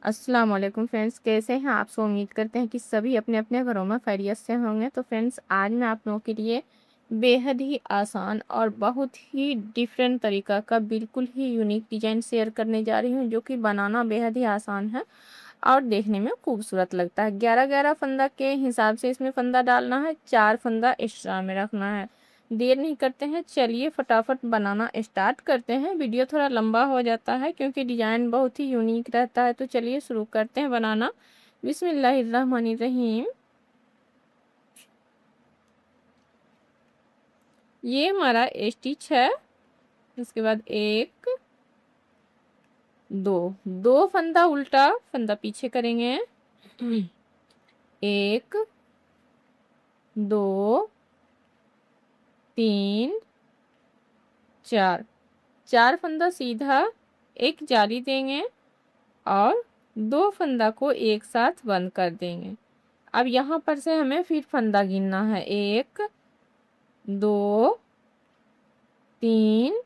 अस्सलाम वालेकुम फ्रेंड्स, कैसे हैं आप। उम्मीद करते हैं कि सभी अपने अपने घरों में खैरियत से होंगे। तो फ्रेंड्स, आज मैं आप लोगों के लिए बेहद ही आसान और बहुत ही डिफरेंट तरीका का बिल्कुल ही यूनिक डिज़ाइन शेयर करने जा रही हूं, जो कि बनाना बेहद ही आसान है और देखने में खूबसूरत लगता है। 11-11 फंदा के हिसाब से इसमें फंदा डालना है, 4 फंदा एक्स्ट्रा में रखना है। देर नहीं करते हैं, चलिए फटाफट बनाना स्टार्ट करते हैं। वीडियो थोड़ा लंबा हो जाता है क्योंकि डिज़ाइन बहुत ही यूनिक रहता है। तो चलिए शुरू करते हैं बनाना। बिस्मिल्लाहिर्रहमानिर्रहीम। ये हमारा स्टिच है। उसके बाद एक, दो, दो फंदा उल्टा, फंदा पीछे करेंगे। एक, दो, तीन, चार, चार फंदा सीधा, एक जाली देंगे और दो फंदा को एक साथ बंद कर देंगे। अब यहाँ पर से हमें फिर फंदा गिनना है। एक, दो, तीन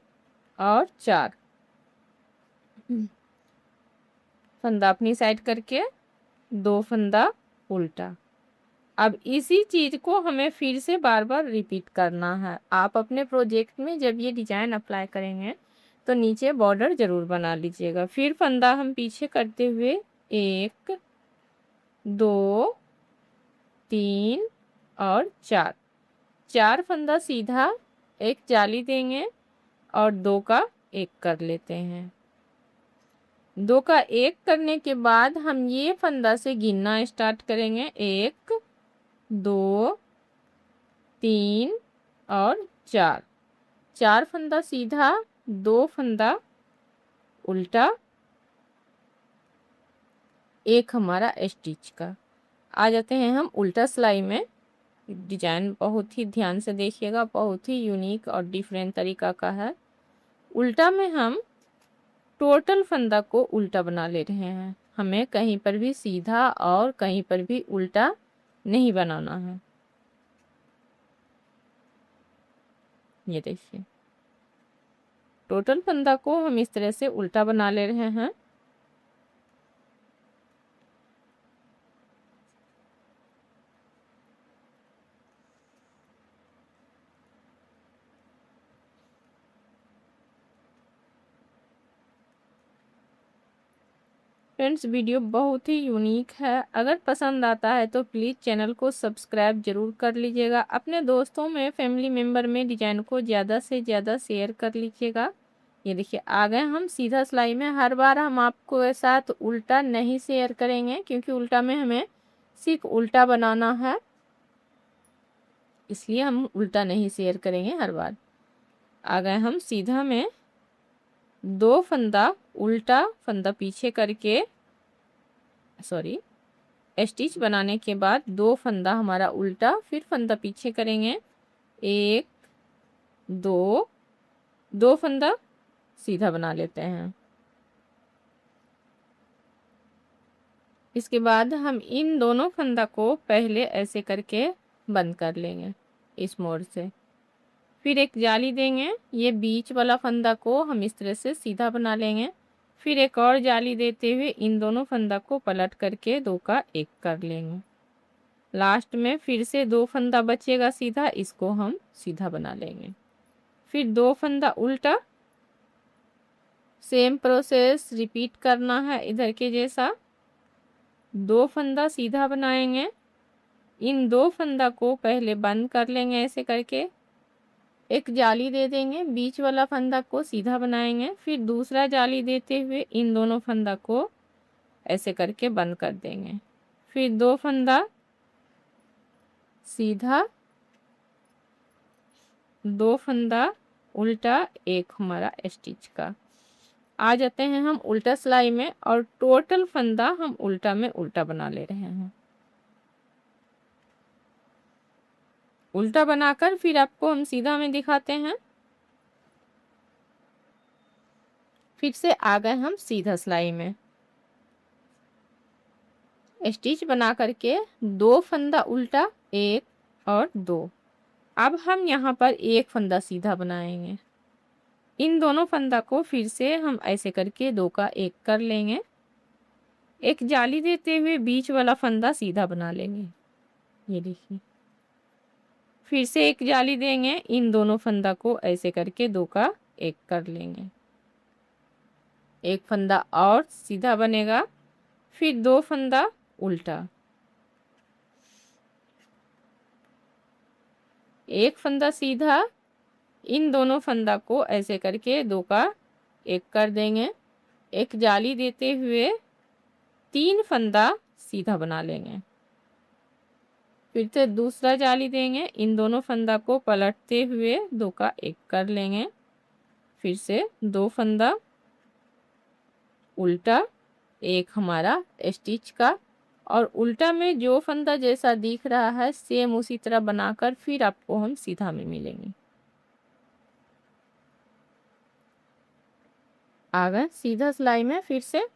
और चार। फंदा अपनी साइड करके दो फंदा उल्टा। अब इसी चीज को हमें फिर से बार बार रिपीट करना है। आप अपने प्रोजेक्ट में जब ये डिजाइन अप्लाई करेंगे तो नीचे बॉर्डर जरूर बना लीजिएगा। फिर फंदा हम पीछे करते हुए एक, दो, तीन और चार, चार फंदा सीधा, एक जाली देंगे और दो का एक कर लेते हैं। दो का एक करने के बाद हम ये फंदा से गिनना स्टार्ट करेंगे। एक, दो, तीन और चार, चार फंदा सीधा, दो फंदा उल्टा, एक हमारा स्टिच का। आ जाते हैं हम उल्टा सिलाई में। डिजाइन बहुत ही ध्यान से देखिएगा, बहुत ही यूनिक और डिफरेंट तरीका का है। उल्टा में हम टोटल फंदा को उल्टा बना ले रहे हैं। हमें कहीं पर भी सीधा और कहीं पर भी उल्टा नहीं बनाना है। ये देखिए, टोटल फंदा को हम इस तरह से उल्टा बना ले रहे हैं। फ्रेंड्स, वीडियो बहुत ही यूनिक है। अगर पसंद आता है तो प्लीज़ चैनल को सब्सक्राइब जरूर कर लीजिएगा। अपने दोस्तों में, फैमिली मेम्बर में डिजाइन को ज़्यादा से ज़्यादा शेयर कर लीजिएगा। ये देखिए, आ गए हम सीधा सिलाई में। हर बार हम आपको साथ उल्टा नहीं शेयर करेंगे क्योंकि उल्टा में हमें सिर्फ उल्टा बनाना है, इसलिए हम उल्टा नहीं शेयर करेंगे हर बार। आ गए हम सीधा में। दो फंदा उल्टा, फंदा पीछे करके, सॉरी, स्टिच बनाने के बाद दो फंदा हमारा उल्टा, फिर फंदा पीछे करेंगे। एक, दो, दो फंदा सीधा बना लेते हैं। इसके बाद हम इन दोनों फंदा को पहले ऐसे करके बंद कर लेंगे इस मोड़ से। फिर एक जाली देंगे। ये बीच वाला फंदा को हम इस तरह से सीधा बना लेंगे। फिर एक और जाली देते हुए इन दोनों फंदा को पलट करके दो का एक कर लेंगे। लास्ट में फिर से दो फंदा बचेगा सीधा, इसको हम सीधा बना लेंगे। फिर दो फंदा उल्टा, सेम प्रोसेस रिपीट करना है इधर के जैसा। दो फंदा सीधा बनाएंगे, इन दो फंदा को पहले बंद कर लेंगे ऐसे करके। एक जाली दे देंगे, बीच वाला फंदा को सीधा बनाएंगे। फिर दूसरा जाली देते हुए इन दोनों फंदा को ऐसे करके बंद कर देंगे। फिर दो फंदा सीधा, दो फंदा उल्टा, एक हमारा स्टिच का। आ जाते हैं हम उल्टा सिलाई में और टोटल फंदा हम उल्टा में उल्टा बना ले रहे हैं। उल्टा बनाकर फिर आपको हम सीधा में दिखाते हैं। फिर से आ गए हम सीधा सिलाई में। स्टिच बना करके दो फंदा उल्टा, एक और दो। अब हम यहाँ पर एक फंदा सीधा बनाएंगे। इन दोनों फंदा को फिर से हम ऐसे करके दो का एक कर लेंगे। एक जाली देते हुए बीच वाला फंदा सीधा बना लेंगे, ये देखिए। फिर से एक जाली देंगे, इन दोनों फंदा को ऐसे करके दो का एक कर लेंगे। एक फंदा और सीधा बनेगा, फिर दो फंदा उल्टा, एक फंदा सीधा, इन दोनों फंदा को ऐसे करके दो का एक कर देंगे। एक जाली देते हुए तीन फंदा सीधा बना लेंगे। फिर से दूसरा जाली देंगे, इन दोनों फंदा को पलटते हुए दो का एक कर लेंगे। फिर से दो फंदा उल्टा, एक हमारा स्टिच का, और उल्टा में जो फंदा जैसा दिख रहा है सेम उसी तरह बनाकर फिर आपको हम सीधा में मिलेंगे। आ गए सीधा सिलाई में। फिर से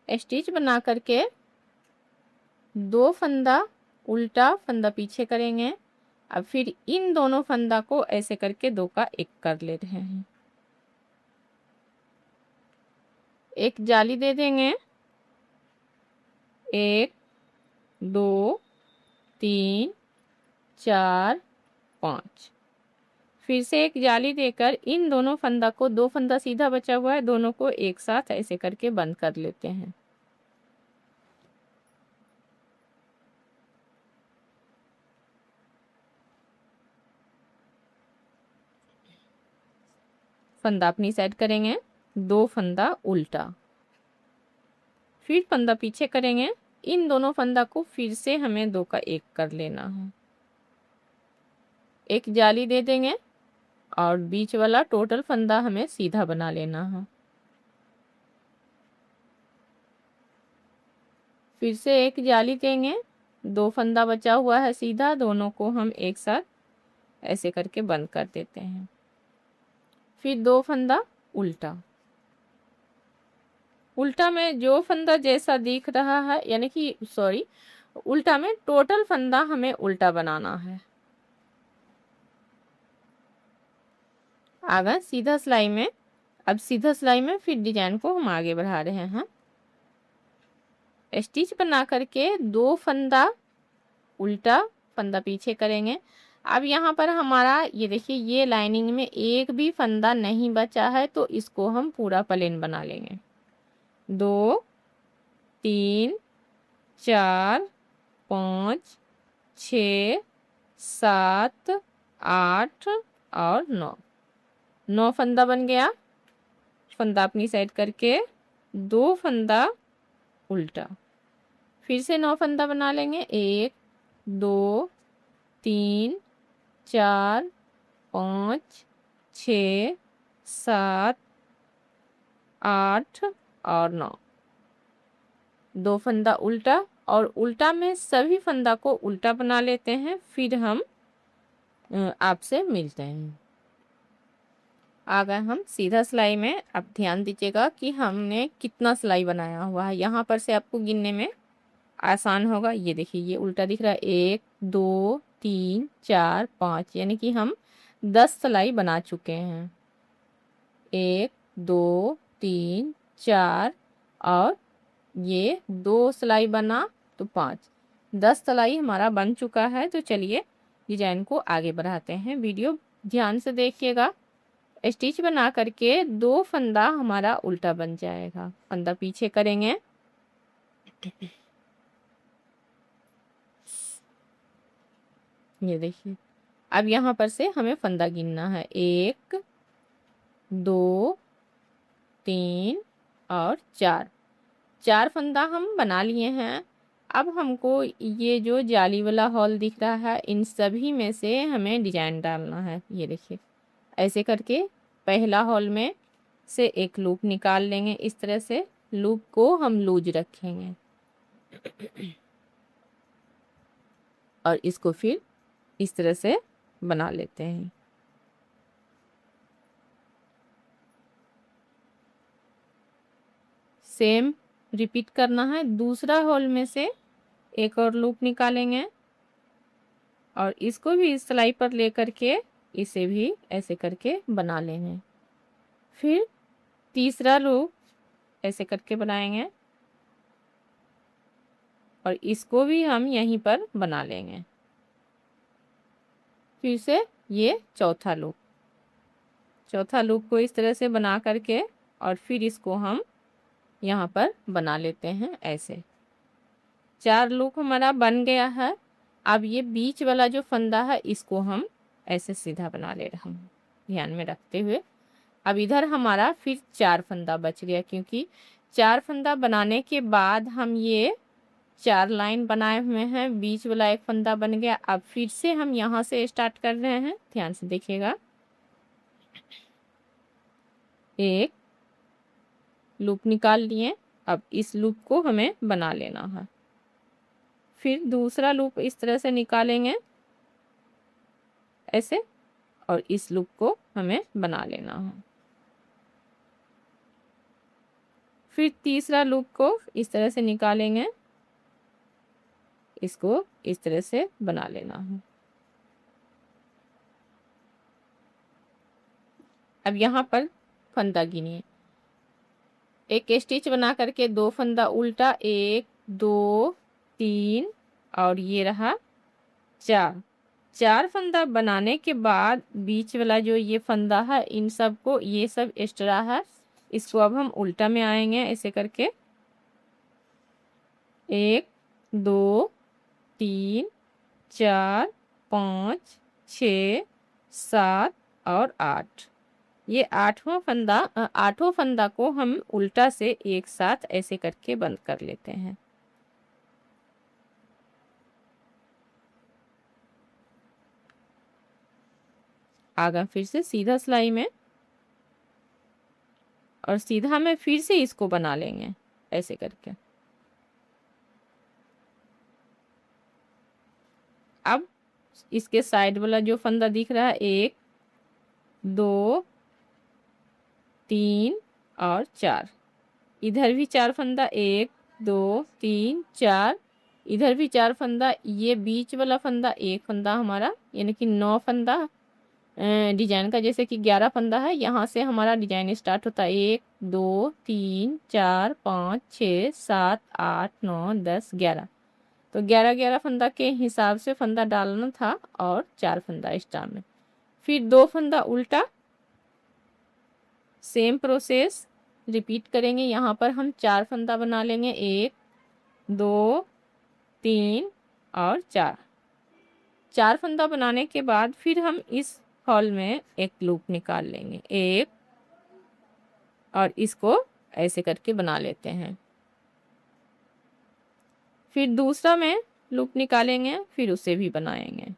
स्टिच बना करके दो फंदा उल्टा, फंदा पीछे करेंगे। अब फिर इन दोनों फंदा को ऐसे करके दो का एक कर ले रहे हैं। एक जाली दे देंगे, एक, दो, तीन, चार, पाँच। फिर से एक जाली देकर इन दोनों फंदा को, दो फंदा सीधा बचा हुआ है, दोनों को एक साथ ऐसे करके बंद कर लेते हैं। फंदा अपनी साइड करेंगे, दो फंदा उल्टा, फिर फंदा पीछे करेंगे। इन दोनों फंदा को फिर से हमें दो का एक कर लेना है। एक जाली दे देंगे और बीच वाला टोटल फंदा हमें सीधा बना लेना है। फिर से एक जाली देंगे, दो फंदा बचा हुआ है सीधा, दोनों को हम एक साथ ऐसे करके बंद कर देते हैं। फिर दो फंदा उल्टा, उल्टा में जो फंदा जैसा दिख रहा है, यानी कि सॉरी, उल्टा में टोटल फंदा हमें उल्टा बनाना है। आ गए सीधा सिलाई में। अब सीधा सिलाई में फिर डिजाइन को हम आगे बढ़ा रहे हैं। स्टिच बना करके दो फंदा उल्टा, फंदा पीछे करेंगे। अब यहाँ पर हमारा ये देखिए, ये लाइनिंग में एक भी फंदा नहीं बचा है, तो इसको हम पूरा प्लेन बना लेंगे। दो, तीन, चार, पाँच, छ, सात, आठ और नौ। नौ फंदा बन गया। फंदा अपनी साइड करके दो फंदा उल्टा, फिर से नौ फंदा बना लेंगे। एक, दो, तीन, चार, पाँच, छ, सात, आठ और नौ। दो फंदा उल्टा, और उल्टा में सभी फंदा को उल्टा बना लेते हैं। फिर हम आपसे मिलते हैं। आ गए हम सीधा सिलाई में। अब ध्यान दीजिएगा कि हमने कितना सिलाई बनाया हुआ है, यहाँ पर से आपको गिनने में आसान होगा। ये देखिए, ये उल्टा दिख रहा है, एक, दो, तीन, चार, पाँच, यानी कि हम 10 सिलाई बना चुके हैं। एक, दो, तीन, चार, और ये दो सिलाई बना तो 5, 10 सिलाई हमारा बन चुका है। तो चलिए डिजाइन को आगे बढ़ाते हैं। वीडियो ध्यान से देखिएगा। स्टिच बना करके दो फंदा हमारा उल्टा बन जाएगा, फंदा पीछे करेंगे। ये देखिए, अब यहाँ पर से हमें फंदा गिनना है। एक, दो, तीन और चार। चार फंदा हम बना लिए हैं। अब हमको ये जो जाली वाला हॉल दिख रहा है, इन सभी में से हमें डिजाइन डालना है। ये देखिए, ऐसे करके पहला हॉल में से एक लूप निकाल लेंगे। इस तरह से लूप को हम लूज रखेंगे और इसको फिर इस तरह से बना लेते हैं। सेम रिपीट करना है। दूसरा हॉल में से एक और लूप निकालेंगे और इसको भी इस सिलाई पर लेकर के इसे भी ऐसे करके बना लेंगे। फिर तीसरा लूप ऐसे करके बनाएंगे और इसको भी हम यहीं पर बना लेंगे। फिर से ये चौथा लूप को इस तरह से बना करके और फिर इसको हम यहाँ पर बना लेते हैं ऐसे। 4 लूप हमारा बन गया है। अब ये बीच वाला जो फंदा है इसको हम ऐसे सीधा बना ले रहे हैं ध्यान में रखते हुए। अब इधर हमारा फिर 4 फंदा बच गया, क्योंकि 4 फंदा बनाने के बाद हम ये 4 लाइन बनाए हुए हैं, बीच वाला एक फंदा बन गया। अब फिर से हम यहाँ से स्टार्ट कर रहे हैं, ध्यान से देखिएगा। एक लूप निकाल लिए, अब इस लूप को हमें बना लेना है। फिर दूसरा लूप इस तरह से निकालेंगे ऐसे और इस लूप को हमें बना लेना है। फिर तीसरा लूप को इस तरह से निकालेंगे, इसको इस तरह से बना लेना है। अब यहाँ पर फंदा गिनिए, एक स्टिच बना करके 2 फंदा उल्टा, 1 2 3 और ये रहा 4 फंदा बनाने के बाद बीच वाला जो ये फंदा है, इन सब को, ये सब एक्स्ट्रा है, इसको अब हम उल्टा में आएंगे ऐसे करके। 1 2 3 4 5 6 7 और 8, ये आठों फंदा को हम उल्टा से एक साथ ऐसे करके बंद कर लेते हैं। आगे फिर से सीधा सिलाई में और सीधा में फिर से इसको बना लेंगे ऐसे करके। अब इसके साइड वाला जो फंदा दिख रहा है, 1 2 3 और 4, इधर भी 4 फंदा, 1 2 3 4, इधर भी 4 फंदा, ये बीच वाला फंदा एक फंदा हमारा, यानी कि 9 फंदा डिजाइन का, जैसे कि 11 फंदा है, यहाँ से हमारा डिजाइन स्टार्ट होता है। 1 2 3 4 5 6 7 8 9 10 11, तो 11 फंदा के हिसाब से फंदा डालना था और 4 फंदा स्टार में। फिर 2 फंदा उल्टा, सेम प्रोसेस रिपीट करेंगे। यहाँ पर हम 4 फंदा बना लेंगे, 1 2 3 और 4 फंदा बनाने के बाद फिर हम इस हॉल में एक लूप निकाल लेंगे, एक, और इसको ऐसे करके बना लेते हैं। फिर दूसरा में लूप निकालेंगे, फिर उसे भी बनाएंगे।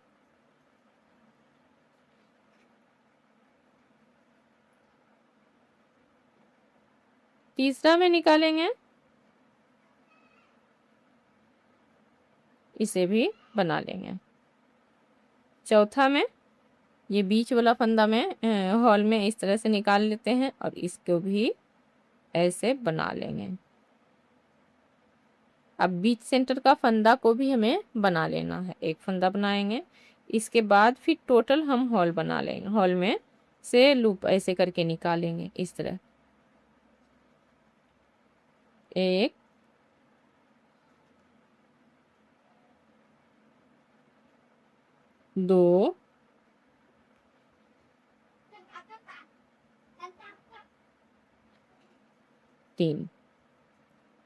तीसरा में निकालेंगे, इसे भी बना लेंगे। चौथा में ये बीच वाला फंदा में हॉल में इस तरह से निकाल लेते हैं और इसको भी ऐसे बना लेंगे। अब बीच सेंटर का फंदा को भी हमें बना लेना है, एक फंदा बनाएंगे। इसके बाद फिर टोटल हम हॉल बना लेंगे, हॉल में से लूप ऐसे करके निकालेंगे इस तरह, 1 2 3।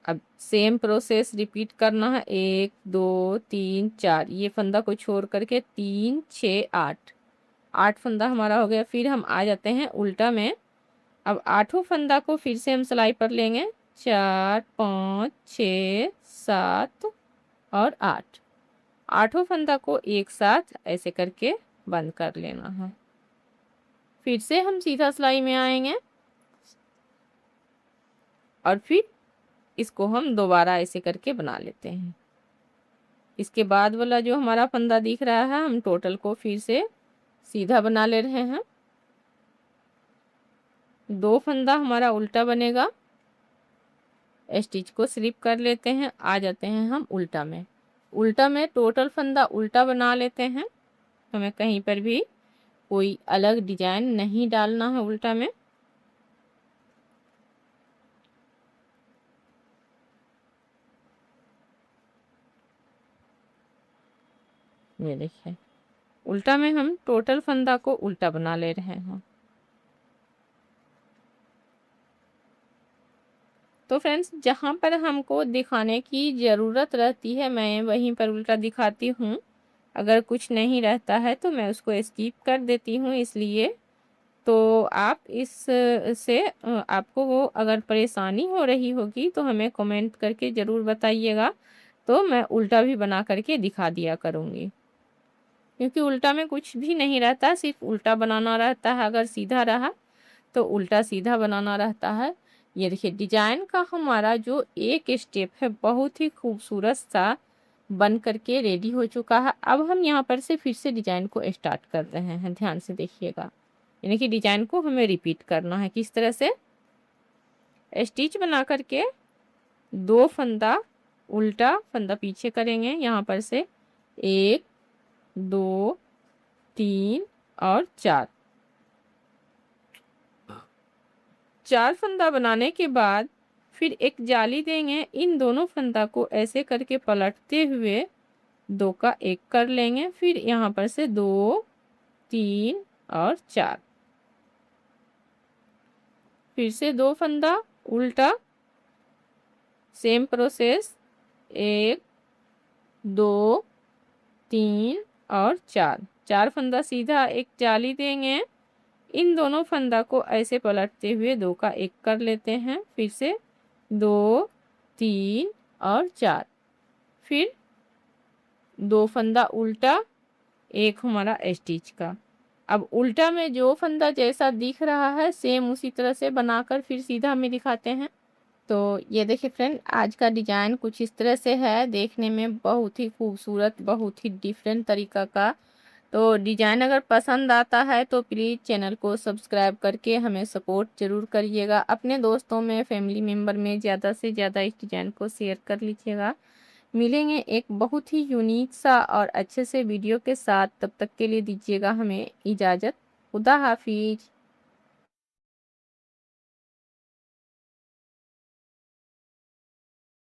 अब सेम प्रोसेस रिपीट करना है, 1 2 3 4, ये फंदा को छोड़ करके 3 6 8 फंदा हमारा हो गया। फिर हम आ जाते हैं उल्टा में। अब 8 फंदा को फिर से हम सिलाई पर लेंगे, 4 5 6 7 और 8 फंदा को एक साथ ऐसे करके बंद कर लेना है। फिर से हम सीधा सिलाई में आएंगे और फिर इसको हम दोबारा ऐसे करके बना लेते हैं। इसके बाद वाला जो हमारा फंदा दिख रहा है, हम टोटल को फिर से सीधा बना ले रहे हैं। 2 फंदा हमारा उल्टा बनेगा, स्टिच को स्लिप कर लेते हैं, आ जाते हैं हम उल्टा में। उल्टा में टोटल फंदा उल्टा बना लेते हैं, हमें कहीं पर भी कोई अलग डिजाइन नहीं डालना है उल्टा में। ये देखिए उल्टा में हम टोटल फंदा को उल्टा बना ले रहे हैं। तो फ्रेंड्स जहाँ पर हमको दिखाने की ज़रूरत रहती है मैं वहीं पर उल्टा दिखाती हूँ, अगर कुछ नहीं रहता है तो मैं उसको स्किप कर देती हूँ। इसलिए तो आप इस से आपको वो अगर परेशानी हो रही होगी तो हमें कमेंट करके ज़रूर बताइएगा, तो मैं उल्टा भी बना करके दिखा दिया करूँगी। क्योंकि उल्टा में कुछ भी नहीं रहता, सिर्फ उल्टा बनाना रहता है। अगर सीधा रहा तो उल्टा सीधा बनाना रहता है। ये देखिए डिजाइन का हमारा जो एक स्टेप है बहुत ही खूबसूरत सा बन करके रेडी हो चुका है। अब हम यहाँ पर से फिर से डिजाइन को स्टार्ट कर रहे हैं, ध्यान से देखिएगा। यानी कि डिजाइन को हमें रिपीट करना है। किस तरह से? स्टिच बना करके 2 फंदा उल्टा फंदा पीछे करेंगे, यहाँ पर से 1 2 3 और 4 फंदा बनाने के बाद फिर एक जाली देंगे। इन दोनों फंदा को ऐसे करके पलटते हुए 2 का 1 कर लेंगे। फिर यहाँ पर से 2 3 और 4, फिर से 2 फंदा उल्टा, सेम प्रोसेस 1 2 3 और 4 फंदा सीधा एक जाली देंगे। इन दोनों फंदा को ऐसे पलटते हुए 2 का 1 कर लेते हैं। फिर से 2 3 और 4, फिर 2 फंदा उल्टा, एक हमारा स्टिच का। अब उल्टा में जो फंदा जैसा दिख रहा है सेम उसी तरह से बनाकर फिर सीधा में दिखाते हैं। तो ये देखिए फ्रेंड आज का डिजाइन कुछ इस तरह से है, देखने में बहुत ही खूबसूरत, बहुत ही डिफरेंट तरीका का। तो डिजाइन अगर पसंद आता है तो प्लीज़ चैनल को सब्सक्राइब करके हमें सपोर्ट ज़रूर करिएगा। अपने दोस्तों में, फैमिली मेम्बर में ज़्यादा से ज़्यादा इस डिजाइन को शेयर कर लीजिएगा। मिलेंगे एक बहुत ही यूनिक सा और अच्छे से वीडियो के साथ, तब तक के लिए दीजिएगा हमें इजाज़त। खुदा हाफिज।